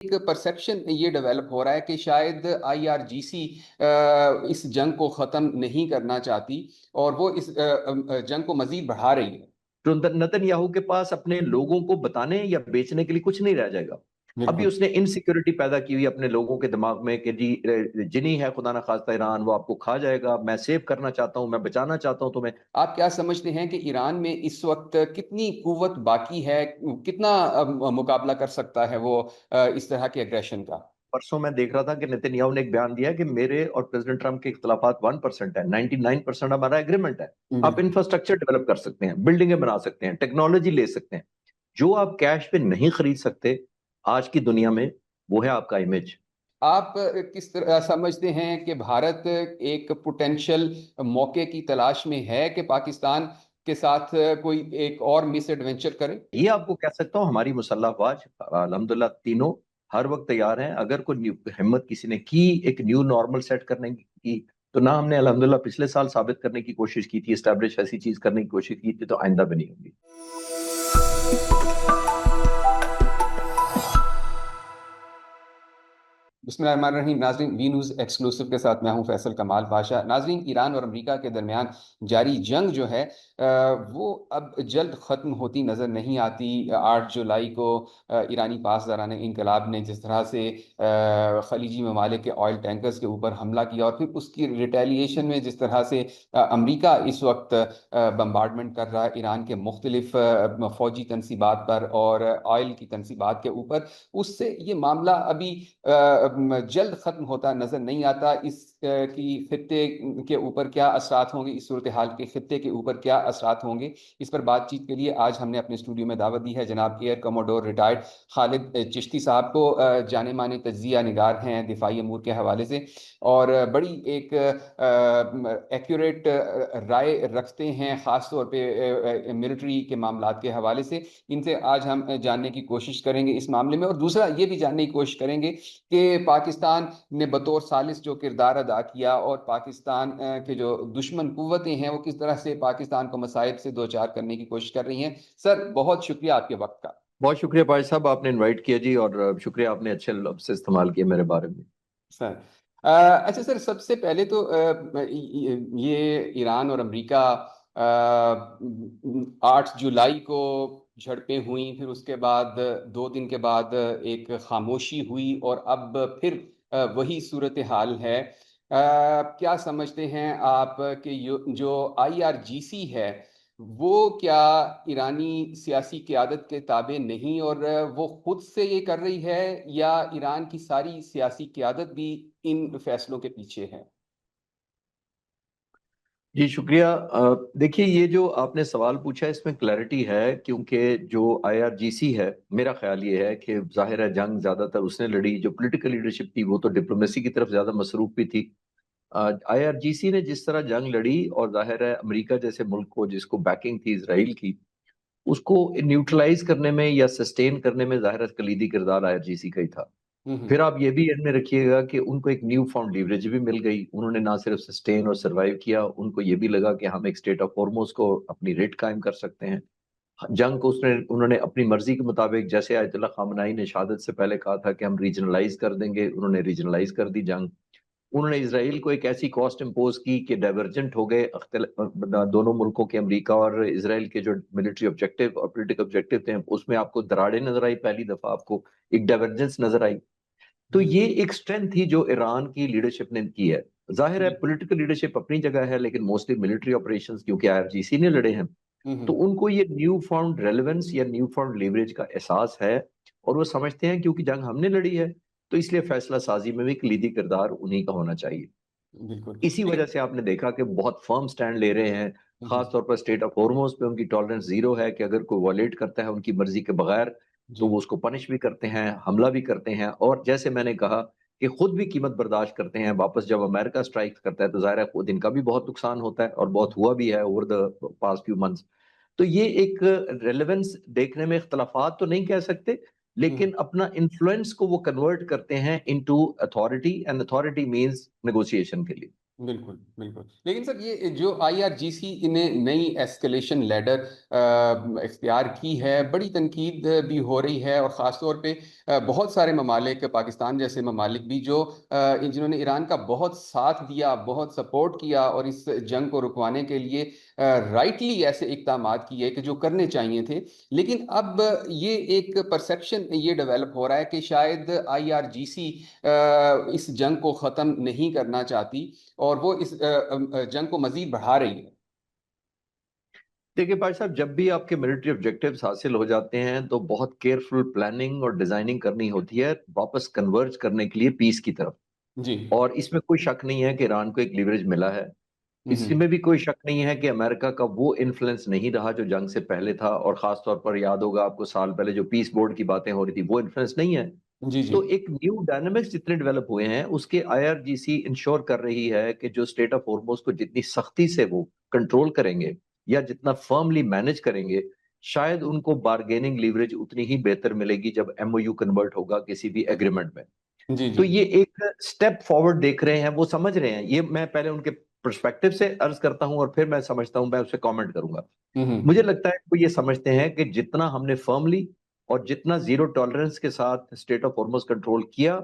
एक परसेप्शन ये डेवलप हो रहा है कि शायद आईआरजीसी इस जंग को ख़त्म नहीं करना चाहती और वो इस जंग को मजीद बढ़ा रही है। तो नेतन्याहू के पास अपने लोगों को बताने या बेचने के लिए कुछ नहीं रह जाएगा। अभी बिल्कुल। उसने इनसिक्योरिटी पैदा की हुई अपने लोगों के दिमाग में कि जी जिनी है खुदा ना खास्ता ईरान, वो आपको खा जाएगा, मैं सेव करना चाहता हूं, मैं बचाना चाहता हूं तुम्हें। आप क्या समझते हैं कि ईरान में इस वक्त कितनी कुव्वत बाकी है, कितना मुकाबला कर सकता है वो इस तरह के एग्रेशन का? परसों मैं देख रहा था कि नेतन्याहू ने एक बयान दिया कि मेरे और प्रेसिडेंट ट्रम्प के इख्तलाफात 1% है, 99% हमारा एग्रीमेंट है। आप बिल्कुल। इंफ्रास्ट्रक्चर डेवलप कर सकते हैं, बिल्डिंगें बना सकते हैं, टेक्नोलॉजी ले सकते हैं। जो आप कैश पे नहीं खरीद सकते आज की दुनिया में, वो है आपका इमेज। आप किस तरह समझते हैं कि भारत एक पोटेंशियल मौके की तलाश में है कि पाकिस्तान के साथ कोई एक और मिस एडवेंचर करे? ये आपको कह सकता हूँ, हमारी मुसल्लह अफवाज अल्हम्दुलिल्लाह तीनों हर वक्त तैयार हैं। अगर कोई हिम्मत किसी ने की एक न्यू नॉर्मल सेट करने की, तो ना हमने अल्हम्दुलिल्लाह पिछले साल साबित करने की कोशिश की थी, एस्टैब्लिश ऐसी चीज करने की कोशिश की थी, तो आइंदा भी नहीं होगी। बिस्मिल्लाहिर्रहमानिर्रहीम। नाजरीन, वी न्यूज़ एक्सक्लूसिव के साथ मैं हूं फैसल कमाल पाशा। नाजरीन, ईरान और अमेरिका के दरमियान जारी जंग जो है वो अब जल्द ख़त्म होती नज़र नहीं आती। 8 जुलाई को ईरानी पासदारान इनकलाब ने जिस तरह से खलीजी ममालिक के ऑयल टैंकर्स के ऊपर हमला किया और फिर उसकी रिटेलिएशन में जिस तरह से अमेरिका इस वक्त बम्बार्डमेंट कर रहा है ईरान के मुख्तलिफ फ़ौजी तनसीबात पर और ऑयल की तनसीबात के ऊपर, उससे ये मामला अभी जल्द खत्म होता नजर नहीं आता। इस की खित्ते के ऊपर क्या असरात होंगे, इस सूरत हाल के खित्ते के ऊपर क्या असरात होंगे, इस पर बातचीत के लिए आज हमने अपने स्टूडियो में दावत दी है जनाब air commodore retired Khalid Chishti साहब को। जाने माने तज्जिया निगार हैं दिफाई अमूर के हवाले से और बड़ी एक एक्यूरेट राय रखते हैं ख़ास तौर पे मिलिट्री के मामलात के हवाले से। इनसे आज हम जानने की कोशिश करेंगे इस मामले में, और दूसरा ये भी जानने की कोशिश करेंगे कि पाकिस्तान ने बतौर सालिस जो किरदार अदा किया और पाकिस्तान के जो दुश्मन कुव्वतें हैं वो किस तरह से पाकिस्तान को मसाइब से दो चार करने की कोशिश कर रही हैं। सर, बहुत शुक्रिया आपके वक्त का। बहुत शुक्रिया भाई साहब, आपने इनवाइट किया जी, और शुक्रिया आपने अच्छे लफ्ज़ इस्तेमाल किए मेरे बारे में। सर, अच्छा सर, सबसे पहले तो ये ईरान और अमेरिका 8 जुलाई को झड़पें हुई, फिर उसके बाद 2 दिन के बाद एक खामोशी हुई और अब फिर वही सूरत हाल है। क्या समझते हैं आप कि जो आईआरजीसी है वो क्या ईरानी सियासी क़यादत के ताबे नहीं और वो खुद से ये कर रही है, या ईरान की सारी सियासी क़यादत भी इन फैसलों के पीछे है? जी शुक्रिया। देखिए, ये जो आपने सवाल पूछा है इसमें क्लैरिटी है, क्योंकि जो आईआरजीसी है, मेरा ख्याल ये है कि जाहिर है जंग ज्यादातर उसने लड़ी, जो पॉलिटिकल लीडरशिप थी वो तो डिप्लोमेसी की तरफ ज्यादा मसरूफ भी थी। आईआरजीसी ने जिस तरह जंग लड़ी, और जाहिर है अमेरिका जैसे मुल्क को जिसको बैकिंग थी इसराइल की, उसको न्यूट्रलाइज करने में या सस्टेन करने में जाहिर है कलीदी किरदार आईआरजीसी का ही था। हम्म। फिर आप ये भी एंड में रखिएगा कि उनको एक न्यू फाउंड लीवरेज भी मिल गई। उन्होंने ना सिर्फ सस्टेन और सरवाइव किया, उनको ये भी लगा कि हम एक स्टेट ऑफ हॉर्मोज को अपनी रेट कायम कर सकते हैं। जंग को उसने उन्होंने अपनी मर्जी के मुताबिक, जैसे आयतुल्ला खामनाई ने शहादत से पहले कहा था कि हम रीजनलाइज कर देंगे, उन्होंने रीजनलाइज कर दी जंग। उन्होंने इसराइल को एक ऐसी कॉस्ट इम्पोज की कि डाइवर्जेंट हो गए दोनों मुल्कों के, अमेरिका और इसराइल के जो मिलिट्री ऑब्जेक्टिव और पॉलिटिकल ऑब्जेक्टिव थे, उसमें आपको दरारें नजर आई, पहली दफा आपको एक डाइवर्जेंस नजर आई। तो ये एक स्ट्रेंथ थी जो ईरान की लीडरशिप ने की है। जाहिर है बिल्कुल। पॉलिटिकल लीडरशिप अपनी जगह है, लेकिन मोस्टली मिलिट्री ऑपरेशंस क्योंकि आईआरजीसी ने लड़े हैं, तो हम्म। उनको ये न्यू फाउंड रेलेवेंस या न्यू फाउंड लेवरेज का एहसास है। और वो समझते हैं क्योंकि जंग हमने लड़ी है, तो इसलिए फैसला साजी में भी कलीदी किरदार उन्हीं का होना चाहिए। बिल्कुल। इसी वजह से आपने देखा कि बहुत फर्म स्टैंड ले रहे हैं। हम्म। खास तौर पर स्टेट ऑफ हॉर्मोज पे उनकी टॉलरेंस जीरो है, कि अगर कोई वॉलेट करता है उनकी मर्जी के बगैर, तो जी। वो उसको पनिश भी करते हैं, हमला भी करते हैं। और जैसे मैंने कहा कि खुद भी कीमत बर्दाश्त करते हैं। वापस जब अमेरिका स्ट्राइक करता है तो जाहिर है खुद इनका भी बहुत नुकसान होता है, और बहुत हुआ भी है over the past few months. तो ये एक रेलेवेंस देखने में इख्तलाफात तो नहीं कह सकते, हम्म। लेकिन अपना इन्फ्लुएंस को वो कन्वर्ट करते हैं into authority, and authority means negotiation के लिए। बिल्कुल बिल्कुल। लेकिन सर ये जो आईआरजीसी ने नई एस्केलेशन लैडर इख्तियार की है, बड़ी तनकीद भी हो रही है, और ख़ास तौर पे बहुत सारे ममालिक, पाकिस्तान जैसे ममालिक भी, जो जिन्होंने ईरान का बहुत साथ दिया, बहुत सपोर्ट किया, और इस जंग को रुकवाने के लिए राइटली ऐसे इकदाम किए कि जो करने चाहिए थे। लेकिन अब ये एक परसेप्शन ये डेवलप हो रहा है कि शायद आईआरजीसी इस जंग को ख़त्म नहीं करना चाहती, और वो इस जंग को मजीद बढ़ा रही है। देखिए भाई साहब, जब भी आपके मिलिट्री ऑब्जेक्टिव्स हासिल हो जाते हैं तो बहुत केयरफुल प्लानिंग और डिजाइनिंग करनी होती है वापस कन्वर्ज करने के लिए पीस की तरफ। जी। और इसमें कोई शक नहीं है कि ईरान को एक लीवरेज मिला है। हम्म। इसमें भी कोई शक नहीं है कि अमेरिका का वो इन्फ्लुएंस नहीं रहा जो जंग से पहले था, और खास तौर पर याद होगा आपको साल पहले जो पीस बोर्ड की बातें हो रही थी, वो इन्फ्लुएंस नहीं है। जी जी। तो एक न्यू डायनामिक्स जितने डेवलप हुए हैं उसके आईआरजीसी इंश्योर कर रही है कि जो स्टेट ऑफ होर्मुज को जितनी सख्ती से वो कंट्रोल करेंगे या जितना फर्मली मैनेज करेंगे, शायद उनको बार्गेनिंग लीवरेज उतनी ही बेहतर मिलेगी जब एमओयू कन्वर्ट होगा किसी भी एग्रीमेंट में। जी तो जी। ये एक स्टेप फॉरवर्ड देख रहे हैं, वो समझ रहे हैं। ये मैं पहले उनके पर्सपेक्टिव से अर्ज करता हूं और फिर मैं समझता हूं, मैं उस पर कॉमेंट करूंगा। मुझे लगता है वो ये समझते हैं कि जितना हमने फर्मली और जितना जीरो टॉलरेंस के साथ स्टेट ऑफ हॉर्मुज कंट्रोल किया,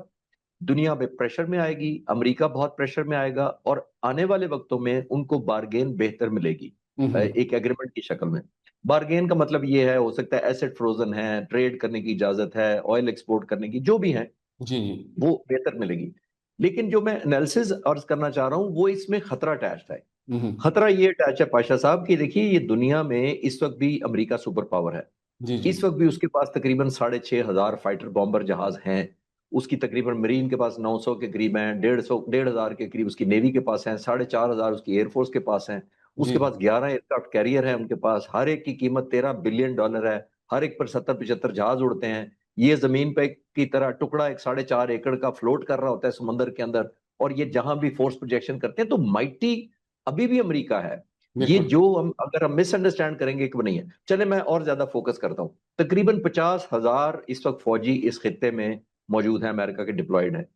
दुनिया में प्रेशर में आएगी, अमेरिका बहुत प्रेशर में आएगा, और आने वाले वक्तों में उनको बार्गेन बेहतर मिलेगी हम्म। एक एग्रीमेंट की शक्ल में। बार्गेन का मतलब ये है, हो सकता है एसेट फ्रोजन है, ट्रेड करने की इजाजत है, ऑयल एक्सपोर्ट करने की, जो भी है जी जी। वो बेहतर मिलेगी। लेकिन जो मैं एनालिसिस अर्ज करना चाह रहा हूं वो इसमें खतरा अटैच है। हम्म। खतरा ये अटैच है पाशा साहब कि देखिए, ये दुनिया में इस वक्त भी अमेरिका सुपर पावर है। जी जी। इस वक्त भी उसके पास तकरीबन 6,500 फाइटर बॉम्बर जहाज हैं। उसकी तकरीबन मरीन के पास 900 के करीब हैं, 1,500 के करीब उसकी नेवी के पास हैं, 4,500 उसकी एयरफोर्स के पास हैं। जी उसके जी। पास 11 एयरक्राफ्ट कैरियर है उनके पास, हर एक की कीमत $13 बिलियन है। हर एक पर 70-75 जहाज उड़ते हैं। ये जमीन पे की तरह टुकड़ा एक 4.5 एकड़ का फ्लोट कर रहा होता है समंदर के अंदर। और ये जहां भी फोर्स प्रोजेक्शन करते हैं तो माइटी अभी भी अमेरिका है। ये बिल्कुल। जो हम अगर हम मिसअंडरस्टैंड करेंगे कि वो नहीं है, चले मैं और ज्यादा फोकस करता हूँ। तकरीबन 50,000 इस वक्त फौजी इस खित्ते में मौजूद है, अमेरिका के डिप्लॉयड है।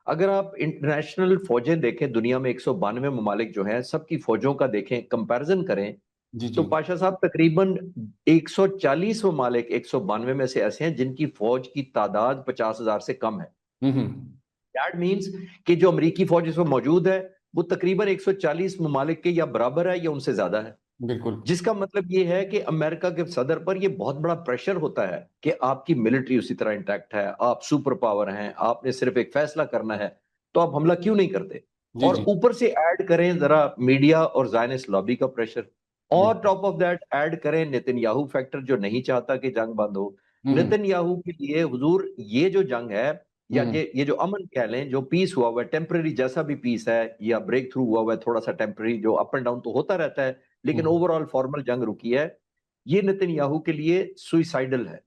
अगर आप इंटरनेशनल फौजें देखें, दुनिया में 192 ममालिक जो हैं सबकी फौजों का देखें, कंपैरिजन करें, जी तो जी। पाशा साहब तकरीबन 140 ममालिक 192 में से ऐसे हैं जिनकी फौज की तादाद 50,000 से कम है। हम्म। दैट मीन्स कि जो अमरीकी फौज इसमें मौजूद है वो तकरीबन 140 ममालिक के या बराबर है या उनसे ज्यादा है। बिल्कुल। जिसका मतलब ये है कि अमेरिका के सदर पर ये बहुत बड़ा प्रेशर होता है कि आपकी मिलिट्री उसी तरह इंटैक्ट है, आप सुपर पावर हैं, आपने सिर्फ एक फैसला करना है, तो आप हमला क्यों नहीं करते। जी और जी। ऊपर से ऐड करें जरा मीडिया और जायनिस्ट लॉबी का प्रेशर, और बिल्कुल। टॉप ऑफ दैट ऐड करें नेतन्याहू फैक्टर जो नहीं चाहता कि जंग बंद हो। हम्म। नेतन्याहू के लिए हुजूर ये जो जंग है, या हम्म। ये जो अमन कह लें, जो पीस हुआ हुआ है, टेम्पररी जैसा भी पीस है या ब्रेक थ्रू हुआ हुआ है, थोड़ा सा टेम्पररी जो अप एंड डाउन तो होता रहता है, लेकिन हम्म। ओवरऑल फॉर्मल जंग रुकी है। ये नेतन्याहू के लिए सुइसाइडल है,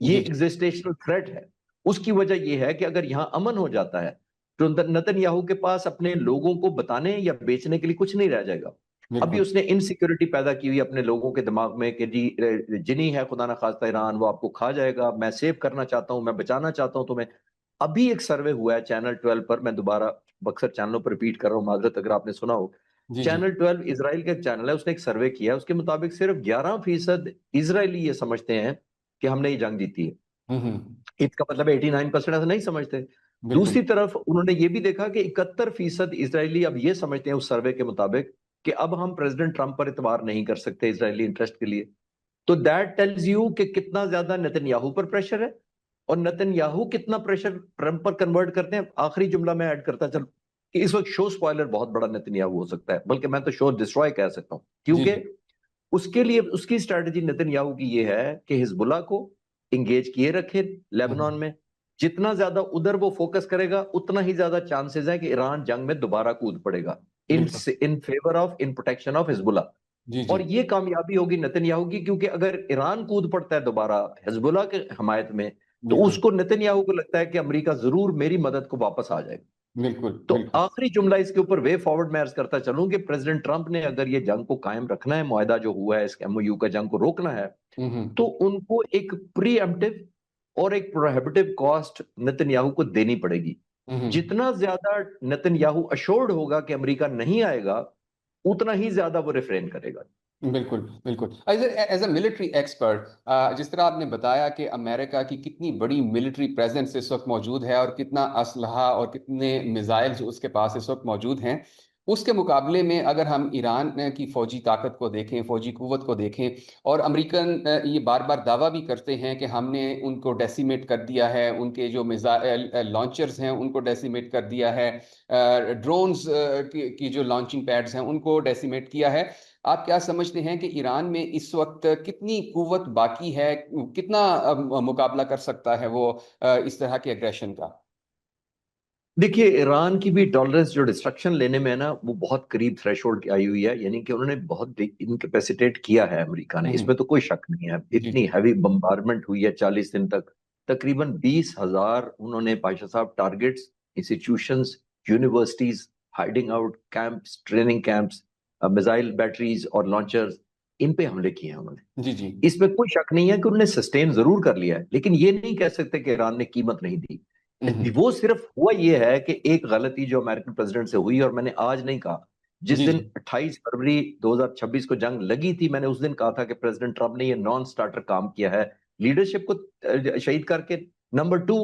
ये जी जी। एग्जिस्टेशनल थ्रेट है। उसकी वजह यह है कि अगर यहां अमन हो जाता है तो नेतन्याहू के पास अपने लोगों को बताने या बेचने के लिए कुछ नहीं रह जाएगा। अभी बिल्कुल। उसने इनसिक्योरिटी पैदा की हुई अपने लोगों के दिमाग में कि जी जिनी है खुदा ना खास्ता ईरान, वो आपको खा जाएगा, मैं सेव करना चाहता हूं, मैं बचाना चाहता हूं तुम्हें। अभी एक सर्वे हुआ है चैनल 12 पर, मैं दोबारा अक्सर चैनलों पर रिपीट कर रहा हूँ, माजरत अगर आपने सुना हो। जी जी। चैनल 12 इसराइल का एक चैनल है, उसने एक सर्वे किया है, उसके मुताबिक सिर्फ 11% इसराइली ये समझते हैं कि हमने ये जंग जीती है। हम्म। इसका मतलब 89% ऐसा नहीं समझते। बिल्कुल। दूसरी तरफ उन्होंने ये भी देखा कि 71% इसराइली अब ये समझते हैं उस सर्वे के मुताबिक कि अब हम प्रेसिडेंट ट्रंप पर इतबार नहीं कर सकते इसराइली इंटरेस्ट के लिए। तो दैट टेल्स यू कि कितना ज्यादा नेतन्याहू पर प्रेशर है, और नेतन्याहू कितना प्रेशर ट्रंप पर कन्वर्ट करते हैं। आखिरी जुमला मैं ऐड करता चल कि इस वक्त शो स्पॉइलर बहुत बड़ा नेतन्याहू हो सकता है, बल्कि मैं तो शो डिस्ट्रॉय कह सकता हूं, जी क्योंकि जी। उसके लिए उसकी स्ट्रेटजी नेतन्याहू की ये है कि हिजबुल्लाह को इंगेज किए रखे लेबनान हम्म। में। जितना ज्यादा उधर वो फोकस करेगा उतना ही ज्यादा चांसेस है कि ईरान जंग में दोबारा कूद पड़ेगा इन बिल्कुल। In favour of in protection of Hezbollah. जी जी। और ये कामयाबी होगी नेतन्याहू की, क्योंकि अगर ईरान कूद पड़ता है दोबारा हिजबुल्लाह के हमायत में, तो बिल्कुल। उसको नेतन्याहू को लगता है कि अमेरिका जरूर मेरी मदद को वापस आ जाएगा। बिल्कुल। तो बिल्कुल। आखिरी जुमला इसके ऊपर वे फॉरवर्ड मैं अर्ज करता चलूं कि प्रेसिडेंट ट्रंप ने अगर ये जंग को कायम रखना है, मुआहदा जो हुआ है इस एमओयू का, जंग को रोकना है, हम्म। तो उनको एक प्रीएम्प्टिव और एक प्रोहिबिटिव कॉस्ट नेतन्याहू को देनी पड़ेगी। हम्म। जितना ज्यादा नेतन्याहू अश्योर्ड होगा कि अमेरिका नहीं आएगा, उतना ही ज्यादा वो रिफ्रेन करेगा। बिल्कुल बिल्कुल। एज अ मिलिट्री एक्सपर्ट, जिस तरह आपने बताया कि अमेरिका की कितनी बड़ी मिलिट्री प्रेजेंस इस वक्त मौजूद है और कितना असलहा और कितने मिसाइल जो उसके पास इस वक्त मौजूद हैं, उसके मुकाबले में अगर हम ईरान की फौजी ताकत को देखें, फौजी कुव्वत को देखें, और अमेरिकन ये बार बार दावा भी करते हैं कि हमने उनको डेसिमेट कर दिया है, उनके जो मिसाइल लॉन्चर्स हैं उनको डेसिमेट कर दिया है, ड्रोन्स की जो लॉन्चिंग पैड्स हैं उनको डेसिमेट किया है। आप क्या समझते हैं कि ईरान में इस वक्त कितनी कुव्वत बाकी है, कितना मुकाबला कर सकता है वो इस तरह के एग्रेशन का? देखिए, ईरान की भी टॉलरेंस जो डिस्ट्रक्शन लेने में है ना, वो बहुत करीब थ्रेशोल्ड की आई हुई है। यानी कि उन्होंने बहुत इनकेपेसिटेट किया है अमेरिका ने, हम्म। इसमें तो कोई शक नहीं है। जी इतनी जी। हैवी बम्बारमेंट हुई है 40 दिन तक। तकरीबन 20,000 उन्होंने पाशा साहब targets, institutions, universities, hiding out camps, training camps, missile batteries और लॉन्चर्स, इन पे हमले किए हैं उन्होंने। जी जी। इसमें कोई शक नहीं है कि उन्होंने सस्टेन जरूर कर लिया है, लेकिन ये नहीं कह सकते कि ईरान ने कीमत नहीं दी। हम्म। वो सिर्फ हुआ ये है कि एक गलती जो अमेरिकन प्रेसिडेंट से हुई, और मैंने आज नहीं कहा, जिस जी दिन जी। 28 फरवरी 2026 को जंग लगी थी, मैंने उस दिन कहा था कि प्रेसिडेंट ट्रंप ने ये नॉन स्टार्टर काम किया है, लीडरशिप को शहीद करके। नंबर टू,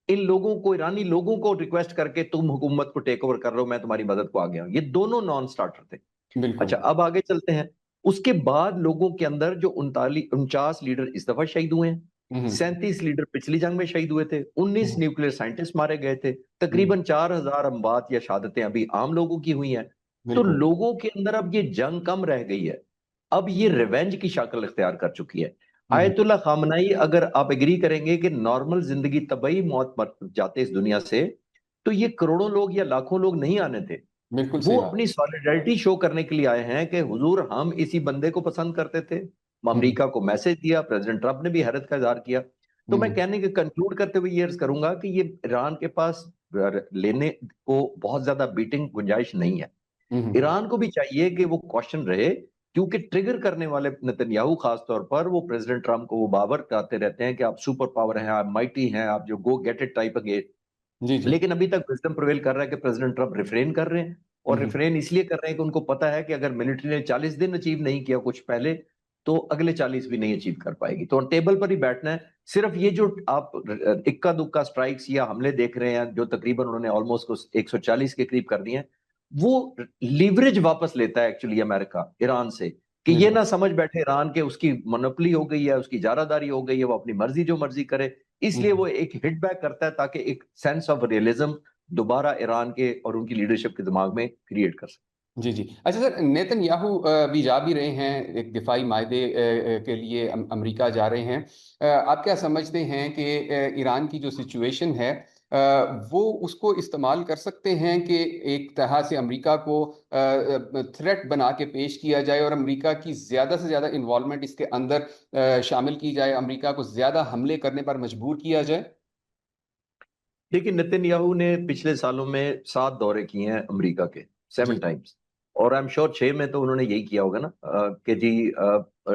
इन लोगों को, ईरानी लोगों को रिक्वेस्ट करके तुम हुकूमत को टेक ओवर कर रहे हो, मैं तुम्हारी मदद को आ गया हूं। ये दोनों नॉन स्टार्टर थे। बिल्कुल। अच्छा, अब आगे चलते हैं। उसके बाद लोगों के अंदर जो 39 लीडर इस दफा शहीद हुए हैं, हम्म। 37 लीडर पिछली जंग में शहीद हुए थे, 19 हम्म। न्यूक्लियर साइंटिस्ट मारे गए थे, हम्म। तकरीबन 4,000 अमवात या शहादतें अभी आम लोगों की हुई हैं। तो बिल्कुल। लोगों के अंदर अब ये जंग कम रह गई है, अब ये रिवेंज की शक्ल इख्तियार कर चुकी है। हम्म। आयतुल्ला खामनाई, अगर आप एग्री करेंगे कि नॉर्मल जिंदगी तबई मौत मर जाते इस दुनिया से, तो ये करोड़ों लोग या लाखों लोग नहीं आने थे। बिल्कुल वो सही बात। अपनी सॉलिडारिटी शो करने के लिए आए हैं कि हुजूर, हम इसी बंदे को पसंद करते थे। हम्म। अमेरिका को मैसेज दिया, प्रेसिडेंट ट्रंप ने भी हैरत का इजहार किया। तो मैं हम्म। कहने के कंक्लूड करते हुए ये अर्ज करूंगा कि ये ईरान के पास लेने को बहुत ज्यादा बीटिंग गुंजाइश नहीं है। हम्म। ईरान को भी चाहिए कि वो क्वेश्चन रहे, क्योंकि ट्रिगर करने वाले नेतन्याहू खास तौर पर, वो प्रेसिडेंट ट्रंप को वो बावर कराते रहते हैं कि आप सुपर पावर हैं, आप माइटी हैं, आप जो गो गेट इट टाइप के। जी जी। लेकिन अभी तक विजडम प्रिवेल कर रहा है कि प्रेसिडेंट ट्रंप रिफ्रेन कर रहे हैं। और हम्म। रिफ्रेन इसलिए कर रहे हैं कि उनको पता है कि अगर मिलिट्री ने 40 दिन अचीव नहीं किया कुछ पहले, तो अगले 40 भी नहीं अचीव कर पाएगी। तो टेबल पर ही बैठना है। सिर्फ ये जो आप इक्का दुक्का स्ट्राइक्स या हमले देख रहे हैं, जो तकरीबन उन्होंने ऑलमोस्ट 140 के करीब कर दिए हैं, वो लीवरेज वापस लेता है एक्चुअली अमेरिका ईरान से, कि ये बिल्कुल। ना समझ बैठे ईरान के उसकी मोनोपोली हो गई है, उसकी जारादारी हो गई है, वो अपनी मर्जी जो मर्जी करे। इसलिए हम्म। वो एक हिट बैक करता है, ताकि एक सेंस ऑफ रियलिज्म दोबारा ईरान के और उनकी लीडरशिप के दिमाग में क्रिएट कर सके। जी जी। अच्छा सर, नेतन्याहू भी जा भी रहे हैं एक दिफाई मायदे के लिए, अमेरिका जा रहे हैं। आप क्या समझते हैं कि ईरान की जो सिचुएशन है, वो उसको इस्तेमाल कर सकते हैं कि एक तरह से अमेरिका को थ्रेट बना के पेश किया जाए और अमेरिका की ज़्यादा से ज़्यादा इन्वॉल्वमेंट इसके अंदर शामिल की जाए, अमेरिका को ज़्यादा हमले करने पर मजबूर किया जाए? देखिए, नेतन्याहू ने पिछले सालों में 7 दौरे किए हैं अमेरिका के, जी 7 टाइम्स। और आई एम श्योर 6 में तो उन्होंने यही किया होगा ना, कि जी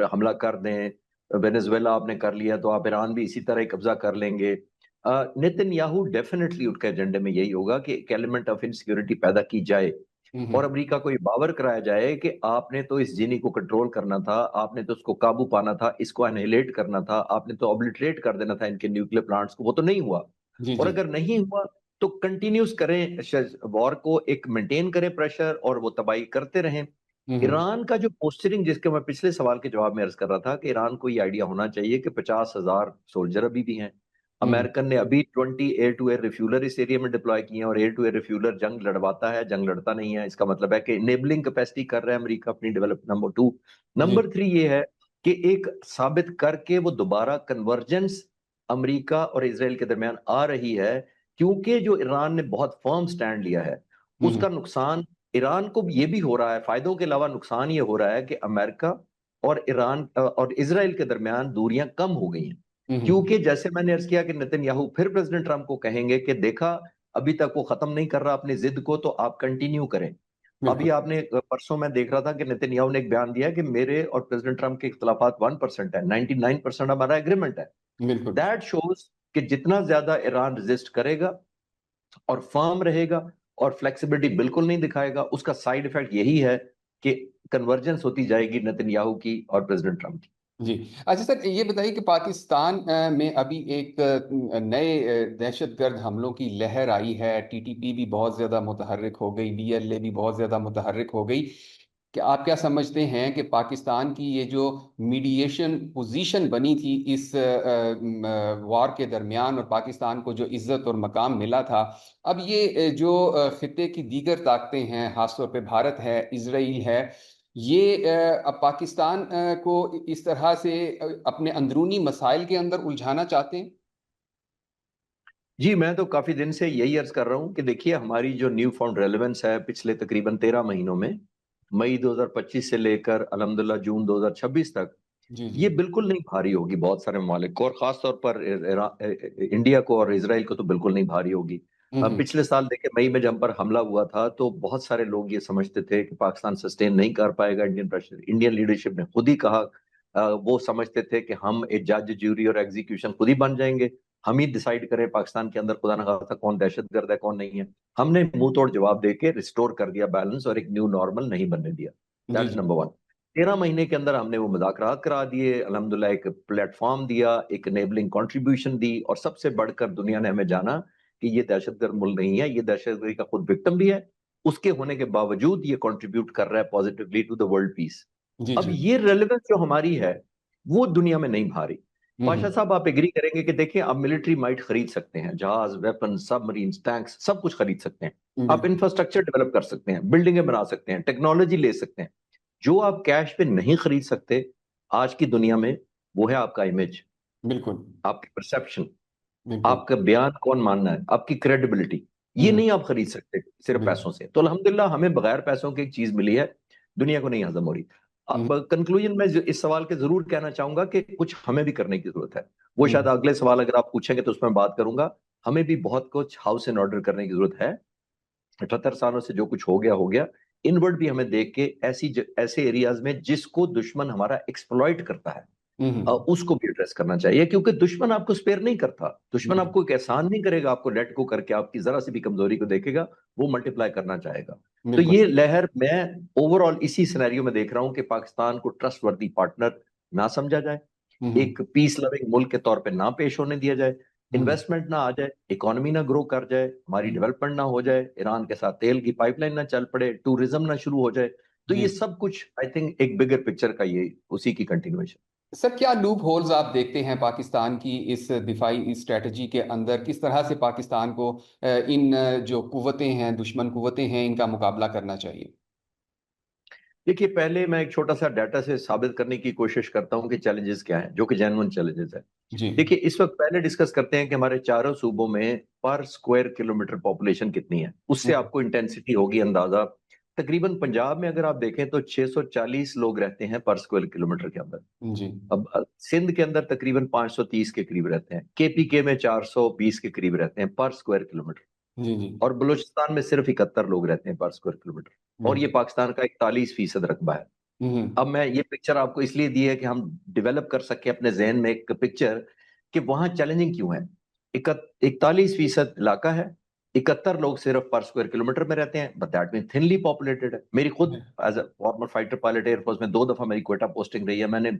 हमला कर दें, वेनेजुएला आपने कर लिया तो आप ईरान भी इसी तरह ही कब्जा कर लेंगे। नेतन्याहू डेफिनेटली उनके एजेंडे में यही होगा कि एक एलिमेंट ऑफ इनसिक्योरिटी पैदा की जाए, और हम्म। अमेरिका को ये बावर कराया जाए कि आपने तो इस जिनी को कंट्रोल करना था, आपने तो उसको काबू पाना था, इसको एनहिलेट करना था, आपने तो ऑब्लिटरेट कर देना था इनके न्यूक्लियर प्लांट्स को। वो तो नहीं हुआ। जी और जी। अगर नहीं हुआ, तो कंटिन्यूस करें वॉर को, एक मेंटेन करें प्रेशर, और वो तबाही करते रहें। हम्म। ईरान का जो पोस्चरिंग, जिसके मैं पिछले सवाल के जवाब में अर्ज कर रहा था, कि ईरान को ये आइडिया होना चाहिए कि 50,000 सोल्जर अभी भी हैं। हम्म। अमेरिकन ने अभी 20 एयर टू एयर रिफ्यूलर इस एरिया में डिप्लॉय किए हैं, और एयर टू एयर रिफ्यूलर जंग लड़वाता है, जंग लड़ता नहीं है। इसका मतलब है कि इनेबलिंग कैपेसिटी कर रहा है अमेरिका अपनी डेवलप। Number two. जी। नंबर थ्री ये है कि एक साबित करके वो दोबारा कन्वर्जेंस अमेरिका और इसराइल के दरमियान आ रही है, क्योंकि जो ईरान ने बहुत फर्म स्टैंड लिया है, हम्म। उसका नुकसान ईरान को ये भी हो रहा है। फायदों के अलावा नुकसान ये हो रहा है कि अमेरिका और ईरान और इसराइल के दरमियान दूरियां कम हो गई हैं। हम्म। क्योंकि जैसे मैंने अर्ज किया कि नेतन्याहू फिर प्रेसिडेंट ट्रंप को कहेंगे कि देखा, अभी तक वो खत्म नहीं कर रहा अपनी जिद को, तो आप कंटिन्यू करें। अभी बिल्कुल आपने परसों मैं देख रहा था कि नेतन्याहू ने एक बयान दिया कि मेरे और प्रेसिडेंट ट्रंप के इख्तलाफात 1% है, 99% हमारा एग्रीमेंट है। बिल्कुल। दैट शोज कि जितना ज्यादा ईरान रेजिस्ट करेगा, और फर्म रहेगा और फ्लेक्सिबिलिटी बिल्कुल नहीं दिखाएगा, उसका साइड इफेक्ट यही है कि कन्वर्जेंस होती जाएगी नेतन्याहू की और प्रेसिडेंट ट्रंप की। जी। अच्छा सर, ये बताइए कि पाकिस्तान में अभी एक नए दहशतगर्द हमलों की लहर आई है। टीटीपी भी बहुत ज़्यादा मुतहर्रिक हो गई, डीएलए भी बहुत ज़्यादा मुतहर्रिक हो गई। कि आप क्या समझते हैं कि पाकिस्तान की ये जो मीडिएशन पोजीशन बनी थी इस वार के दरमियान, और पाकिस्तान को जो इज्जत और मकाम मिला था, अब ये जो खित्ते की दीगर ताकतें हैं, खासतौर पे भारत है, इजराइल है, ये अब पाकिस्तान को इस तरह से अपने अंदरूनी मसाइल के अंदर उलझाना चाहते हैं? जी, मैं तो काफी दिन से यही अर्ज कर रहा हूं कि देखिए, हमारी जो न्यू फाउंड रेलेवेंस है पिछले तकरीबन 13 महीनों में, मई 2025 से लेकर अल्हम्दुलिल्लाह जून 2026 तक, जी जी। ये बिल्कुल नहीं भारी होगी बहुत सारे ममालिक को, और खास तौर पर इंडिया को और इसराइल को तो बिल्कुल नहीं भारी होगी। हम्म। पिछले साल देखिए मई में जब पर हमला हुआ था तो बहुत सारे लोग ये समझते थे कि पाकिस्तान सस्टेन नहीं कर पाएगा इंडियन प्रेशर। इंडियन लीडरशिप ने खुद ही कहा, वो समझते थे कि हम एक जज, ज्यूरी और एग्जीक्यूशन खुद ही बन जाएंगे, हम ही डिसाइड करें पाकिस्तान के अंदर खुदा न खास्ता कौन दहशतगर्द है कौन नहीं है। हमने मुंह तोड़ जवाब देके रिस्टोर कर दिया बैलेंस और एक न्यू नॉर्मल नहीं बनने दिया। जी दैट इज जी। Number one. 13 महीने के अंदर हमने वो मुज़ाकरात करा दिए, अल्हम्दुलिल्लाह एक प्लेटफॉर्म दिया, एक एनेबलिंग कंट्रीब्यूशन दी, और सबसे बढ़कर दुनिया ने हमें जाना कि ये दहशतगर्द मुल्क नहीं है, ये दहशतगर्दी का खुद विक्टिम भी है, उसके होने के बावजूद ये कंट्रीब्यूट कर रहा है positively to the world peace. जी अब जी। ये रेलेवेंस जो हमारी है वो दुनिया में नहीं भारी। पाशा हम्म साहब, आप एग्री करेंगे कि देखिए, आप मिलिट्री माइट खरीद सकते हैं, जहाज, वेपन, सबमरीन, टैंक्स, सब कुछ खरीद सकते हैं, आप बिल्कुल। इंफ्रास्ट्रक्चर डेवलप कर सकते हैं, बिल्डिंगें बना सकते हैं, टेक्नोलॉजी ले सकते हैं। जो आप कैश पे नहीं खरीद सकते आज की दुनिया में, वो है आपका इमेज, बिल्कुल। आपकी परसेप्शन, बिल्कुल। आपका बयान कौन मानना है, आपकी क्रेडिबिलिटी। ये हम्म। नहीं आप खरीद सकते सिर्फ बिल्कुल। पैसों से। तो अल्हम्दुलिल्लाह हमें बगैर पैसों की एक चीज मिली है, दुनिया को नहीं हजम हो रही। हम्म। अब कंक्लूजन में इस सवाल के जरूर कहना चाहूंगा कि कुछ हमें भी करने की जरूरत है। वो शायद हम्म। अगले सवाल अगर आप पूछेंगे तो उसमें बात करूंगा। हमें भी बहुत कुछ हाउस एंड ऑर्डर करने की जरूरत है। 78 सालों से जो कुछ हो गया, इनवर्ड भी हमें देख के ऐसे एरियाज में जिसको दुश्मन हमारा एक्सप्लॉइट करता है, हम्म। उसको भी एड्रेस करना चाहिए, क्योंकि दुश्मन आपको स्पेयर नहीं करता, दुश्मन बिल्कुल। आपको एक एहसान नहीं करेगा, आपको लेट को करके आपकी जरा सी भी कमजोरी को देखेगा, वो मल्टीप्लाई करना चाहेगा। तो बिल्कुल। ये लहर मैं ओवरऑल इसी सिनेरियो में देख रहा हूं कि पाकिस्तान को ट्रस्टवर्दी पार्टनर ना समझा जाए, हम्म। एक पीस लविंग मुल्क के तौर पे ना पेश होने दिया जाए, हम्म। इन्वेस्टमेंट ना आ जाए, इकोनॉमी ना ग्रो कर जाए, हमारी डेवलपमेंट ना हो जाए, ईरान के साथ तेल की पाइपलाइन ना चल पड़े, टूरिज्म ना शुरू हो जाए। तो जी। ये सब कुछ आई थिंक एक बिगर पिक्चर का ये उसी की कंटिन्यूएशन। सर, क्या लूप होल्स आप देखते हैं पाकिस्तान की इस दिफाई स्ट्रेटजी के अंदर? किस तरह से पाकिस्तान को इन जो कुव्वतें हैं, दुश्मन कुव्वतें हैं, इनका मुकाबला करना चाहिए? देखिए, पहले मैं एक छोटा सा डाटा से साबित करने की कोशिश करता हूं कि चैलेंजेस क्या हैं, जो कि जेन्युइन चैलेंजेस है। जी। देखिए, इस वक्त पहले डिस्कस करते हैं कि हमारे चारों सूबों में पर स्क्वायर किलोमीटर पॉपुलेशन कितनी है, उससे हम्म। आपको इंटेंसिटी होगी अंदाजा। तकरीबन पंजाब में अगर आप देखें तो 640 लोग रहते हैं पर स्क्वायर किलोमीटर के अंदर। जी अब सिंध के अंदर तकरीबन 530 के करीब रहते हैं, केपीके में 420 के करीब रहते हैं पर स्क्वायर किलोमीटर, जी। जी। और बलूचिस्तान में सिर्फ 71 लोग रहते हैं पर स्क्वायर किलोमीटर, और ये बिल्कुल। पाकिस्तान का 41% रकबा है। अब मैं ये पिक्चर आपको इसलिए दी है कि हम डेवलप कर सके अपने जहन में एक पिक्चर कि वहां चैलेंजिंग क्यों है। 41% इलाका है, 71 लोग सिर्फ पर स्क्वायर किलोमीटर में रहते हैं, but that mean thinly populated है। मेरी खुद as a former fighter pilot air force में 2 दफा मेरी क्वेटा पोस्टिंग रही है, मैंने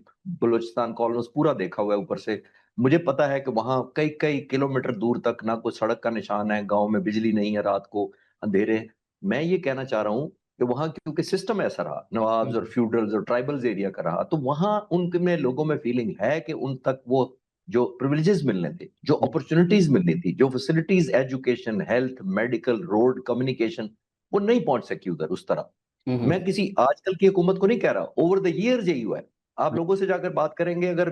बलूचिस्तान को ऑलमोस्ट पूरा देखा हुआ है ऊपर से। मुझे पता है कि वहां कई कई किलोमीटर दूर तक ना कोई सड़क का निशान है, गाँव में बिजली नहीं है, रात को अंधेरे हैं। मैं ये कहना चाह रहा हूँ कि वहां क्योंकि सिस्टम ऐसा रहा, नवाब्स और फ्यूडल्स और ट्राइबल्स एरिया का रहा, तो वहां उनके लोगों में फीलिंग है कि उन तक वो जो प्रिविलेजेस मिलने थे, जो अपॉर्चुनिटीज मिलनी थी, जो facilities, education, health, medical, road, communication, वो नहीं पहुंच सकी उधर उस तरह। मैं किसी आजकल की हुकूमत को नहीं कह रहा, ओवर द ईयर्स यही हुआ है। आप लोगों से जाकर बात करेंगे, अगर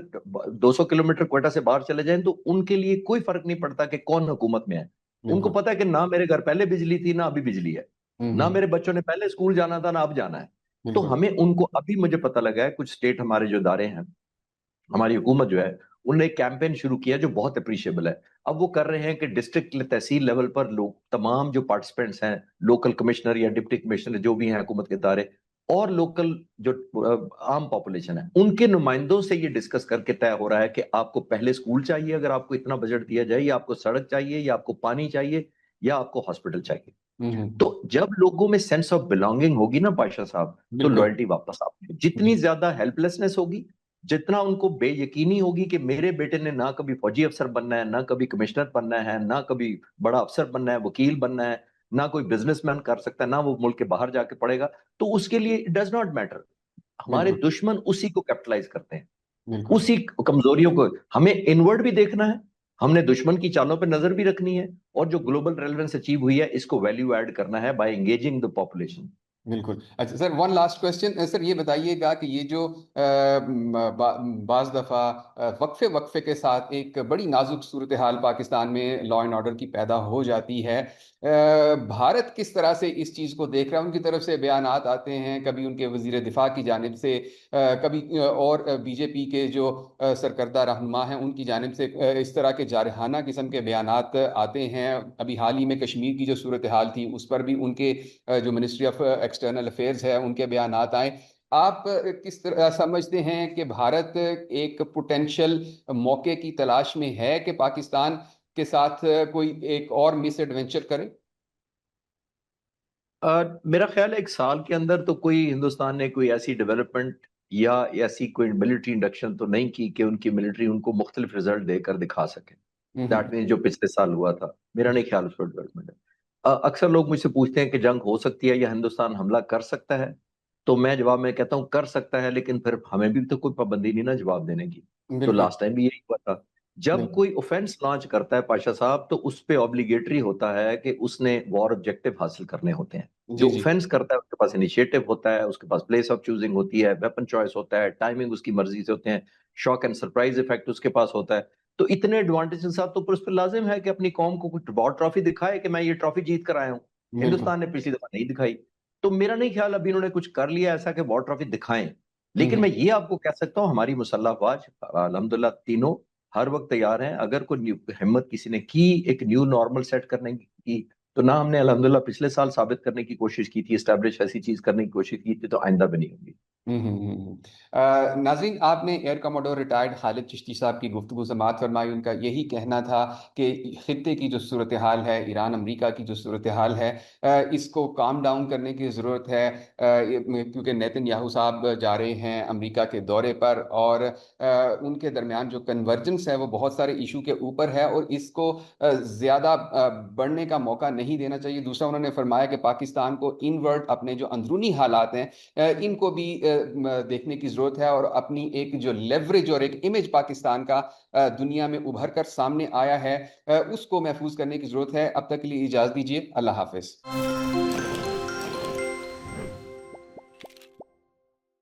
200 किलोमीटर क्वेटा से बाहर चले जाएं तो उनके लिए कोई फर्क नहीं पड़ता कि कौन हुकूमत में है। उनको बिल्कुल। पता है कि ना मेरे घर पहले बिजली थी ना अभी बिजली है, ना हम्म। मेरे बच्चों ने पहले स्कूल जाना था ना अब जाना है। तो बिल्कुल। हमें उनको अभी, मुझे पता लगा है कुछ स्टेट हमारे जो इदारे हैं, हमारी हुकूमत जो है, उन्होंने एक कैंपेन शुरू किया जो बहुत अप्रिशिएबल है। अब वो कर रहे हैं कि डिस्ट्रिक्ट तहसील लेवल पर लोग, तमाम जो पार्टिसिपेंट्स हैं, लोकल कमिश्नर या डिप्टी कमिश्नर जो भी हैं हुकूमत के इदारे, और लोकल जो आम पॉपुलेशन है, उनके नुमाइंदों से ये डिस्कस करके तय हो रहा है कि आपको पहले स्कूल चाहिए अगर आपको इतना बजट दिया जाए, या आपको सड़क चाहिए, या आपको पानी चाहिए, या आपको हॉस्पिटल चाहिए। हम्म। तो जब लोगों में सेंस ऑफ बिलोंगिंग होगी ना पाशा साहब, तो बिल्कुल। लॉयल्टी वापस आती है। जितनी ज्यादा हेल्पलेसनेस होगी, जितना उनको बेयकीनी होगी कि मेरे बेटे ने ना कभी फौजी अफसर बनना है, ना कभी कमिश्नर बनना है, ना कभी बड़ा अफसर बनना है, वकील बनना है, ना कोई बिजनेसमैन कर सकता है, ना वो मुल्क के बाहर जाके पढ़ेगा, तो उसके लिए इट डज नॉट मैटर। हमारे बिल्कुल। दुश्मन उसी को कैपिटलाइज करते हैं, बिल्कुल। उसी कमजोरियों को। हमें इनवर्ड भी देखना है, हमने दुश्मन की चालों पर नजर भी रखनी है, और जो ग्लोबल रेलेवेंस अचीव हुई है इसको वैल्यू ऐड करना है बाय एंगेजिंग द पॉपुलेशन। बिल्कुल। अच्छा sir, one last question sir, ये बताइएगा कि ये जो बाज दफ़ा वक्फे वक्फे के साथ एक बड़ी नाजुक सूरत हाल पाकिस्तान में लॉ एंड ऑर्डर की पैदा हो जाती है, भारत किस तरह से इस चीज़ को देख रहा है? उनकी तरफ से बयानात आते हैं, कभी उनके वजीर दिफा की जानिब से, कभी और बीजेपी के जो सरकर्दा रहनुमा हैं उनकी जानिब से इस तरह के जारहाना किस्म के बयानात आते हैं। अभी हाल ही में कश्मीर की जो सूरत हाल थी उस पर भी उनके जो मिनिस्ट्री ऑफ एक्सटर्नल अफेयर्स है उनके बयानात आए। आप किस तरह समझते हैं कि भारत एक पोटेंशियल मौके की तलाश में है कि पाकिस्तान के साथ कोई एक और मिस एडवेंचर करे? मेरा ख्याल है एक साल के अंदर तो कोई हिंदुस्तान ने कोई ऐसी डेवलपमेंट या ऐसी कोई मिलिट्री इंडक्शन तो नहीं की कि उनकी मिलिट्री उनको मुख्तलिफ रिजल्ट देकर दिखा सके। दैट मीन जो पिछले साल हुआ था, मेरा नहीं ख्याल उस पर डेवलपमेंट है। अक्सर लोग मुझसे पूछते हैं कि जंग हो सकती है या हिंदुस्तान हमला कर सकता है, तो मैं जवाब में कहता हूँ कर सकता है, लेकिन फिर हमें भी तो कोई पाबंदी नहीं ना जवाब देने की। तो बिल्कुल। लास्ट टाइम भी यही हुआ था। जब बिल्कुल। कोई ऑफेंस लॉन्च करता है पाशा साहब, तो उस पे ऑब्लिगेटरी होता है कि उसने वॉर ऑब्जेक्टिव हासिल करने होते हैं। जी जो जी। ऑफेंस करता है उसके पास इनिशिएटिव होता है, उसके पास प्लेस ऑफ चूजिंग होती है, वेपन चॉइस होता है, टाइमिंग उसकी मर्जी से होते हैं, शॉक एंड सरप्राइज इफेक्ट उसके पास होता है। तो इतने एडवांटेज के साथ तो उस पर लाजिम है कि अपनी कौम को कुछ वॉर ट्रॉफी दिखाए कि मैं ये ट्रॉफी जीत कर आया हूँ। बिल्कुल। हिंदुस्तान ने पिछली दफा नहीं दिखाई। तो मेरा नहीं ख्याल अभी इन्होंने कुछ कर लिया ऐसा कि वॉर ट्रॉफी दिखाएं। लेकिन मैं ये आपको कह सकता हूँ हमारी मुसल्लह अफवाज अल्हम्दुलिल्लाह तीनों हर वक्त तैयार हैं। अगर कोई हिम्मत किसी ने की एक न्यू नॉर्मल सेट करने की, तो ना हमने अल्हम्दुलिल्लाह पिछले साल साबित करने की कोशिश की थी, एस्टैब्लिश ऐसी चीज करने की कोशिश की थी, तो आइंदा भी नहीं होगी। नाज़रीन, आपने air commodore retired Khalid Chishti साहब की गुफ्तगू समाअत फरमाई। उनका यही कहना था कि खित्ते की जो सूरत हाल है, ईरान अमरीका की जो सूरत हाल है, इसको काम डाउन करने की ज़रूरत है, क्योंकि नेतन्याहू साहब जा रहे हैं अमरीका के दौरे पर, और उनके दरमियान जो कन्वर्जेंस है वो बहुत सारे इशू के ऊपर है, और इसको ज़्यादा बढ़ने का मौका नहीं देना चाहिए। दूसरा, उन्होंने फरमाया कि पाकिस्तान को इनवर्ट अपने जो अंदरूनी हालात हैं इनको भी देखने की जरूरत है, और अपनी एक जो लेवरेज और एक इमेज पाकिस्तान का दुनिया में उभर कर सामने आया है, उसको महफूज करने की जरूरत है। अब तक के लिए इजाजत दीजिए। अल्लाह हाफिज।